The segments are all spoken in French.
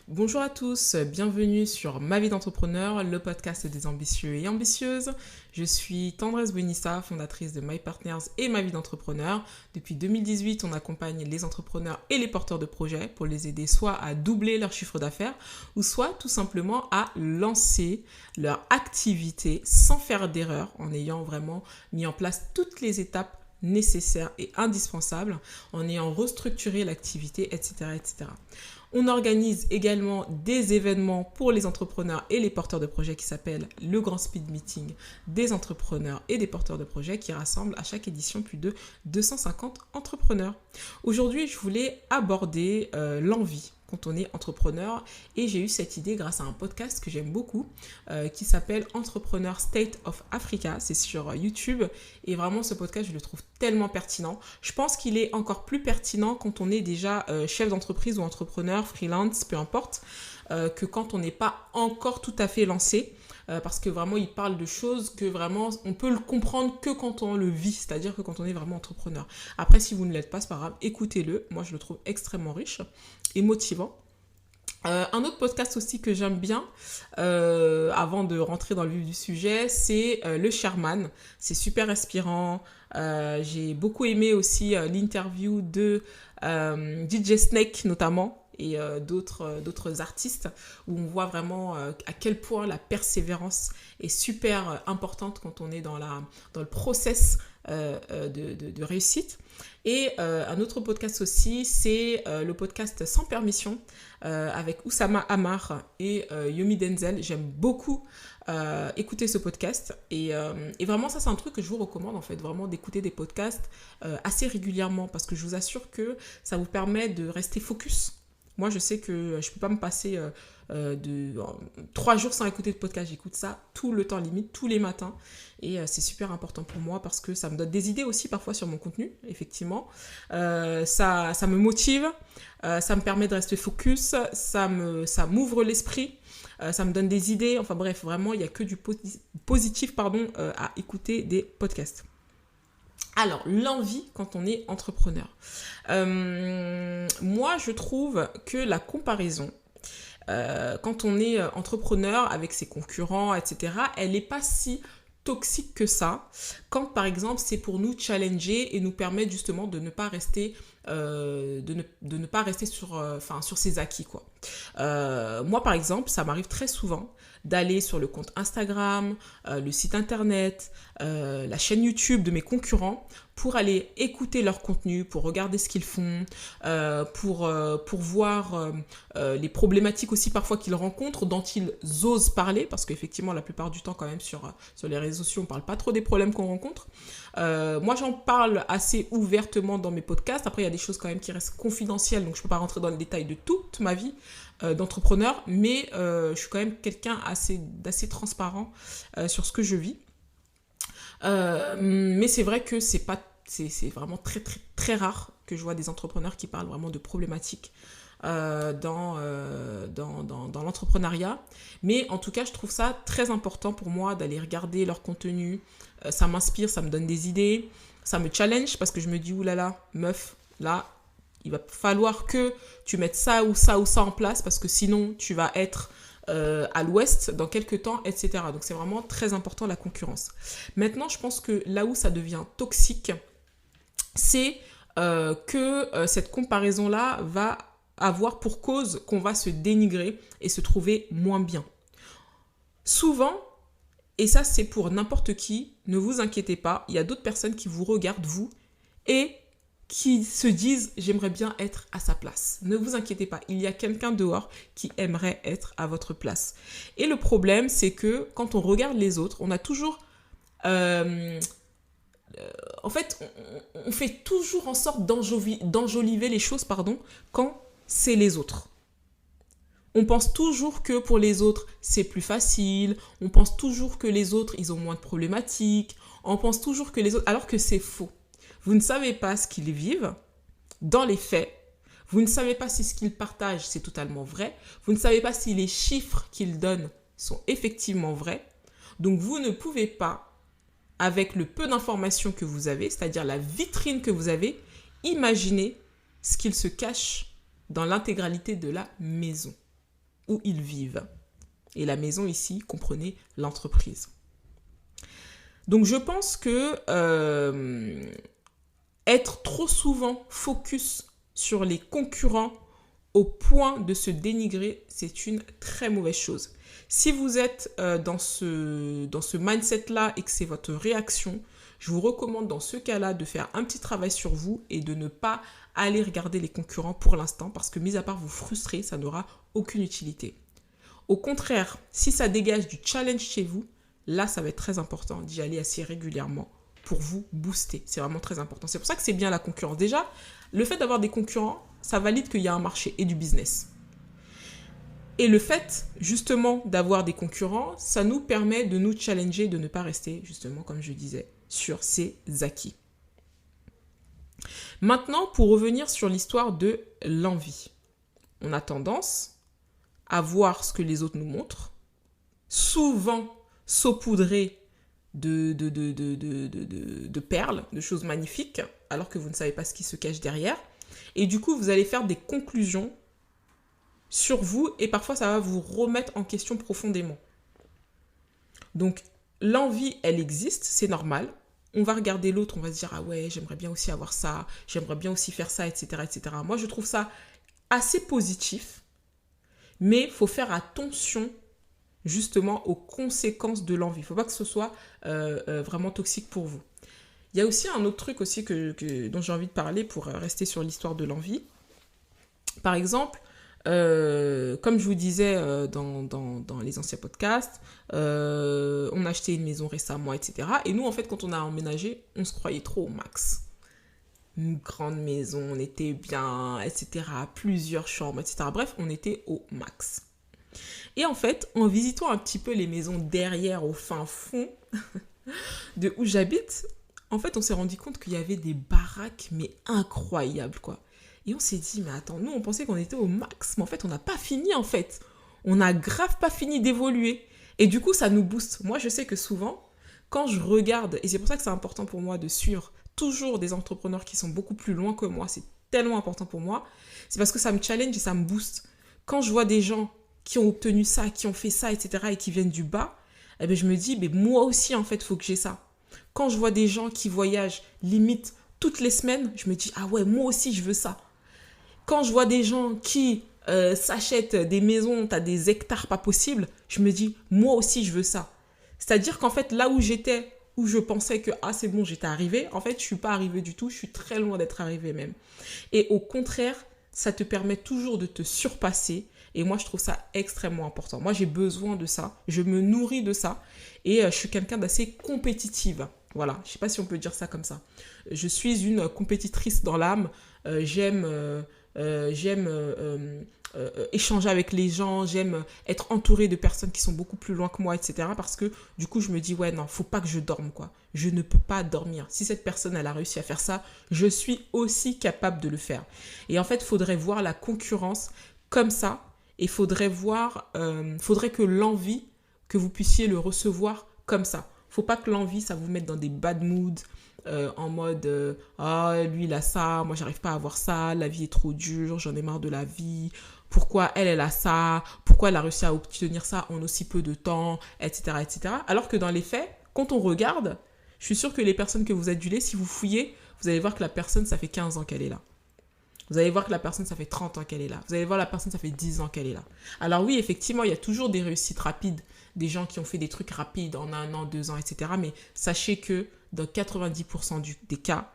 Bonjour à tous, bienvenue sur Ma vie d'entrepreneur, le podcast des ambitieux et ambitieuses. Je suis Tendresse Buenissa, fondatrice de My Partners et Ma vie d'entrepreneur. Depuis 2018, on accompagne les entrepreneurs et les porteurs de projets pour les aider soit à doubler leur chiffre d'affaires ou soit tout simplement à lancer leur activité sans faire d'erreur en ayant vraiment mis en place toutes les étapes nécessaires et indispensables, en ayant restructuré l'activité, etc., etc. On organise également des événements pour les entrepreneurs et les porteurs de projets qui s'appellent le Grand Speed Meeting des entrepreneurs et des porteurs de projets qui rassemble à chaque édition plus de 250 entrepreneurs. Aujourd'hui, je voulais aborder l'envie quand on est entrepreneur et j'ai eu cette idée grâce à un podcast que j'aime beaucoup qui s'appelle Entrepreneur State of Africa, c'est sur YouTube et vraiment ce podcast je le trouve tellement pertinent. Je pense qu'il est encore plus pertinent quand on est déjà chef d'entreprise ou entrepreneur, freelance, peu importe, que quand on n'est pas encore tout à fait lancé. Parce que vraiment, il parle de choses que vraiment, on peut le comprendre que quand on le vit, c'est-à-dire que quand on est vraiment entrepreneur. Après, si vous ne l'êtes pas, c'est pas grave, écoutez-le. Moi, je le trouve extrêmement riche et motivant. Un autre podcast aussi que j'aime bien, avant de rentrer dans le vif du sujet, c'est le Sherman. C'est super inspirant. J'ai beaucoup aimé aussi l'interview de DJ Snake notamment et d'autres artistes où on voit vraiment à quel point la persévérance est super importante quand on est dans le process de réussite. Et un autre podcast aussi, c'est le podcast Sans Permission avec Oussama Ammar et Yomi Denzel. J'aime beaucoup écouter ce podcast et vraiment ça c'est un truc que je vous recommande en fait, vraiment d'écouter des podcasts assez régulièrement parce que je vous assure que ça vous permet de rester focus. Moi, je sais que je ne peux pas me passer 3 jours sans écouter de podcast. J'écoute ça tout le temps, limite, tous les matins. Et c'est super important pour moi parce que ça me donne des idées aussi parfois sur mon contenu, effectivement. Ça me motive, ça me permet de rester focus, ça m'ouvre l'esprit, ça me donne des idées. Enfin bref, vraiment, il n'y a que du positif à écouter des podcasts. Alors, l'envie quand on est entrepreneur. Moi, je trouve que la comparaison, quand on est entrepreneur avec ses concurrents, etc., elle n'est pas si toxique que ça, quand par exemple c'est pour nous challenger et nous permettre justement de ne pas rester, de ne pas rester sur ses acquis, quoi. Moi, par exemple, ça m'arrive très souvent d'aller sur le compte Instagram, le site internet, la chaîne YouTube de mes concurrents pour aller écouter leur contenu, pour regarder ce qu'ils font, pour voir les problématiques aussi parfois qu'ils rencontrent, dont ils osent parler, parce qu'effectivement la plupart du temps quand même sur les réseaux sociaux on ne parle pas trop des problèmes qu'on rencontre. Moi j'en parle assez ouvertement dans mes podcasts, après il y a des choses quand même qui restent confidentielles, donc je ne peux pas rentrer dans le détail de toute ma vie d'entrepreneur, mais je suis quand même quelqu'un d'assez transparent sur ce que je vis. Mais c'est vrai que c'est vraiment très très très rare que je vois des entrepreneurs qui parlent vraiment de problématiques dans l'entrepreneuriat. Mais en tout cas, je trouve ça très important pour moi d'aller regarder leur contenu. Ça m'inspire, ça me donne des idées, ça me challenge parce que je me dis oulala, meuf, là, il va falloir que tu mettes ça ou ça ou ça en place parce que sinon tu vas être à l'ouest dans quelques temps, etc. Donc c'est vraiment très important la concurrence. Maintenant, je pense que là où ça devient toxique, c'est que cette comparaison-là va avoir pour cause qu'on va se dénigrer et se trouver moins bien. Souvent, et ça c'est pour n'importe qui, ne vous inquiétez pas, il y a d'autres personnes qui vous regardent, vous, et qui se disent « j'aimerais bien être à sa place ». Ne vous inquiétez pas, il y a quelqu'un dehors qui aimerait être à votre place. Et le problème, c'est que quand on regarde les autres, on a toujours... en fait, on fait toujours en sorte d'enjoliver les choses, quand c'est les autres. On pense toujours que pour les autres, c'est plus facile. On pense toujours que les autres, ils ont moins de problématiques. On pense toujours que les autres... Alors que c'est faux. Vous ne savez pas ce qu'ils vivent dans les faits. Vous ne savez pas si ce qu'ils partagent, c'est totalement vrai. Vous ne savez pas si les chiffres qu'ils donnent sont effectivement vrais. Donc, vous ne pouvez pas avec le peu d'informations que vous avez, c'est-à-dire la vitrine que vous avez, imaginez ce qu'il se cache dans l'intégralité de la maison où ils vivent. Et la maison ici, comprenez l'entreprise. Donc je pense que être trop souvent focus sur les concurrents au point de se dénigrer, c'est une très mauvaise chose. Si vous êtes dans ce mindset-là et que c'est votre réaction, je vous recommande dans ce cas-là de faire un petit travail sur vous et de ne pas aller regarder les concurrents pour l'instant parce que, mis à part vous frustrer, ça n'aura aucune utilité. Au contraire, si ça dégage du challenge chez vous, là, ça va être très important d'y aller assez régulièrement pour vous booster. C'est vraiment très important. C'est pour ça que c'est bien la concurrence. Déjà, le fait d'avoir des concurrents, ça valide qu'il y a un marché et du business. Et le fait, justement, d'avoir des concurrents, ça nous permet de nous challenger, de ne pas rester, justement, comme je disais, sur ces acquis. Maintenant, pour revenir sur l'histoire de l'envie. On a tendance à voir ce que les autres nous montrent, souvent saupoudré de perles, de choses magnifiques, alors que vous ne savez pas ce qui se cache derrière. Et du coup, vous allez faire des conclusions sur vous et parfois ça va vous remettre en question profondément. Donc, l'envie, elle existe, c'est normal. On va regarder l'autre, on va se dire « Ah ouais, j'aimerais bien aussi avoir ça, j'aimerais bien aussi faire ça, etc. etc. » Moi, je trouve ça assez positif, mais il faut faire attention justement aux conséquences de l'envie. Il ne faut pas que ce soit vraiment toxique pour vous. Il y a aussi un autre truc aussi dont j'ai envie de parler pour rester sur l'histoire de l'envie. Par exemple, comme je vous disais dans les anciens podcasts, on a acheté une maison récemment, etc. Et nous, en fait, quand on a emménagé, on se croyait trop au max. Une grande maison, on était bien, etc. Plusieurs chambres, etc. Bref, on était au max. Et en fait, en visitant un petit peu les maisons derrière, au fin fond de où j'habite, en fait, on s'est rendu compte qu'il y avait des baraques, mais incroyables, quoi. Et on s'est dit, mais attends, nous, on pensait qu'on était au max, mais en fait, on n'a pas fini, en fait. On n'a grave pas fini d'évoluer. Et du coup, ça nous booste. Moi, je sais que souvent, quand je regarde, et c'est pour ça que c'est important pour moi de suivre toujours des entrepreneurs qui sont beaucoup plus loin que moi, c'est tellement important pour moi, c'est parce que ça me challenge et ça me booste. Quand je vois des gens qui ont obtenu ça, qui ont fait ça, etc., et qui viennent du bas, eh bien, je me dis, mais moi aussi, en fait, il faut que j'ai ça. Quand je vois des gens qui voyagent limite toutes les semaines, je me dis, ah ouais, moi aussi, je veux ça. Quand je vois des gens qui s'achètent des maisons, t'as des hectares pas possibles, je me dis, moi aussi, je veux ça. C'est-à-dire qu'en fait, là où j'étais, où je pensais que, ah, c'est bon, j'étais arrivée, en fait, je suis pas arrivée du tout, je suis très loin d'être arrivée même. Et au contraire, ça te permet toujours de te surpasser. Et moi, je trouve ça extrêmement important. Moi, j'ai besoin de ça. Je me nourris de ça. Et je suis quelqu'un d'assez compétitive. Voilà, je ne sais pas si on peut dire ça comme ça. Je suis une compétitrice dans l'âme. J'aime échanger avec les gens. J'aime être entourée de personnes qui sont beaucoup plus loin que moi, etc. Parce que du coup, je me dis, ouais, non, faut pas que je dorme, quoi. Je ne peux pas dormir. Si cette personne, elle a réussi à faire ça, je suis aussi capable de le faire. Et en fait, il faudrait voir la concurrence comme ça. Et faudrait que l'envie, que vous puissiez le recevoir comme ça. Faut pas que l'envie, ça vous mette dans des bad moods, en mode ah, lui il a ça, moi j'arrive pas à avoir ça, la vie est trop dure, j'en ai marre de la vie, pourquoi elle a ça, pourquoi elle a réussi à obtenir ça en aussi peu de temps, etc., etc. Alors que dans les faits, quand on regarde, je suis sûre que les personnes que vous adulez, si vous fouillez, vous allez voir que la personne, ça fait 15 ans qu'elle est là. Vous allez voir que la personne, ça fait 30 ans qu'elle est là. Vous allez voir la personne, ça fait 10 ans qu'elle est là. Alors oui, effectivement, il y a toujours des réussites rapides, des gens qui ont fait des trucs rapides en 1 an, 2 ans, etc. Mais sachez que dans 90% des cas,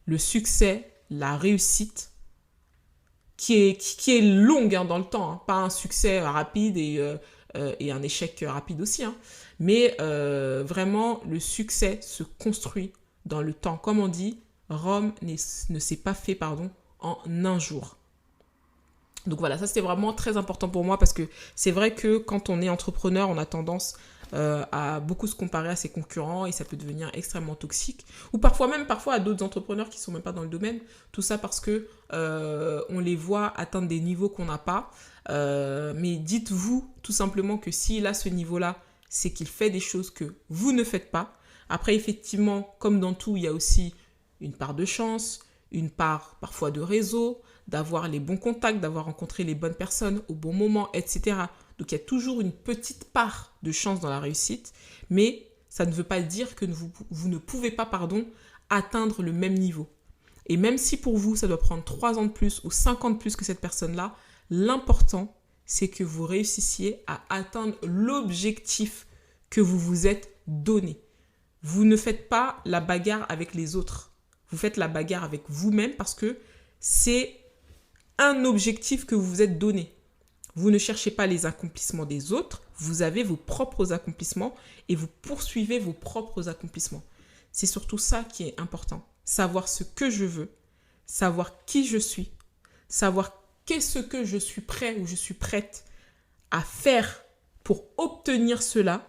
le succès, la réussite, qui est longue dans le temps, hein, pas un succès rapide et un échec rapide aussi, hein, mais vraiment, le succès se construit dans le temps. Comme on dit, Rome ne s'est pas fait, en un jour. Donc voilà, ça c'était vraiment très important pour moi parce que c'est vrai que quand on est entrepreneur, on a tendance à beaucoup se comparer à ses concurrents et ça peut devenir extrêmement toxique. Ou parfois à d'autres entrepreneurs qui ne sont même pas dans le domaine. Tout ça parce que on les voit atteindre des niveaux qu'on n'a pas. Mais dites-vous tout simplement que s'il a ce niveau-là, c'est qu'il fait des choses que vous ne faites pas. Après, effectivement, comme dans tout, il y a aussi une part de chance, une part parfois de réseau, d'avoir les bons contacts, d'avoir rencontré les bonnes personnes au bon moment, etc. Donc, il y a toujours une petite part de chance dans la réussite, mais ça ne veut pas dire que vous ne pouvez pas, atteindre le même niveau. Et même si pour vous, ça doit prendre 3 ans de plus ou 5 ans de plus que cette personne-là, l'important, c'est que vous réussissiez à atteindre l'objectif que vous vous êtes donné. Vous ne faites pas la bagarre avec les autres. Vous faites la bagarre avec vous-même parce que c'est un objectif que vous vous êtes donné. Vous ne cherchez pas les accomplissements des autres, vous avez vos propres accomplissements et vous poursuivez vos propres accomplissements. C'est surtout ça qui est important. Savoir ce que je veux, savoir qui je suis, savoir qu'est-ce que je suis prêt ou je suis prête à faire pour obtenir cela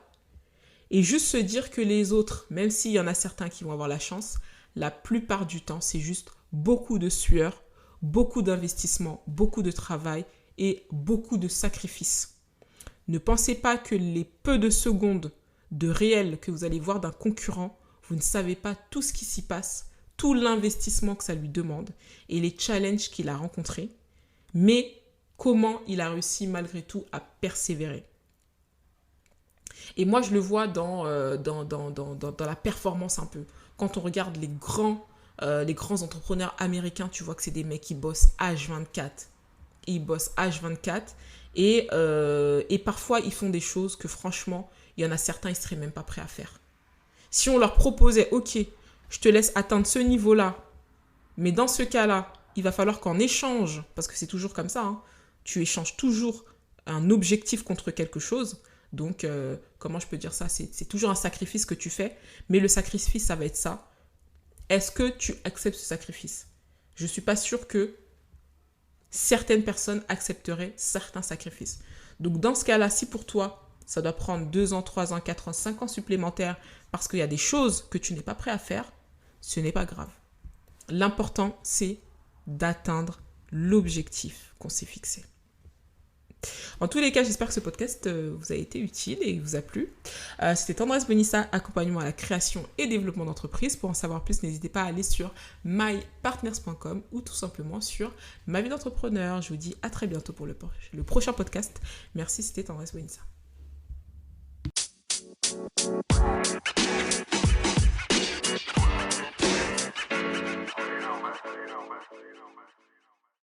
et juste se dire que les autres, même s'il y en a certains qui vont avoir la chance, la plupart du temps, c'est juste beaucoup de sueur, beaucoup d'investissement, beaucoup de travail et beaucoup de sacrifices. Ne pensez pas que les peu de secondes de réel que vous allez voir d'un concurrent, vous ne savez pas tout ce qui s'y passe, tout l'investissement que ça lui demande et les challenges qu'il a rencontrés, mais comment il a réussi malgré tout à persévérer. Et moi, je le vois dans la performance un peu. Quand on regarde les grands entrepreneurs américains, tu vois que c'est des mecs qui bossent H24. Ils bossent H24 et parfois, ils font des choses que franchement, il y en a certains, ils ne seraient même pas prêts à faire. Si on leur proposait, ok, je te laisse atteindre ce niveau-là, mais dans ce cas-là, il va falloir qu'en échange, parce que c'est toujours comme ça, tu échanges toujours un objectif contre quelque chose. Donc, comment je peux dire ça ? C'est toujours un sacrifice que tu fais, mais le sacrifice, ça va être ça. Est-ce que tu acceptes ce sacrifice ? Je ne suis pas sûre que certaines personnes accepteraient certains sacrifices. Donc, dans ce cas-là, si pour toi, ça doit prendre 2 ans, 3 ans, 4 ans, 5 ans supplémentaires parce qu'il y a des choses que tu n'es pas prêt à faire, ce n'est pas grave. L'important, c'est d'atteindre l'objectif qu'on s'est fixé. En tous les cas, j'espère que ce podcast vous a été utile et vous a plu. C'était Tendresse Bonissa, accompagnement à la création et développement d'entreprise. Pour en savoir plus, n'hésitez pas à aller sur mypartners.com ou tout simplement sur Ma vie d'entrepreneur. Je vous dis à très bientôt pour le prochain podcast. Merci, c'était Tendresse Bonissa.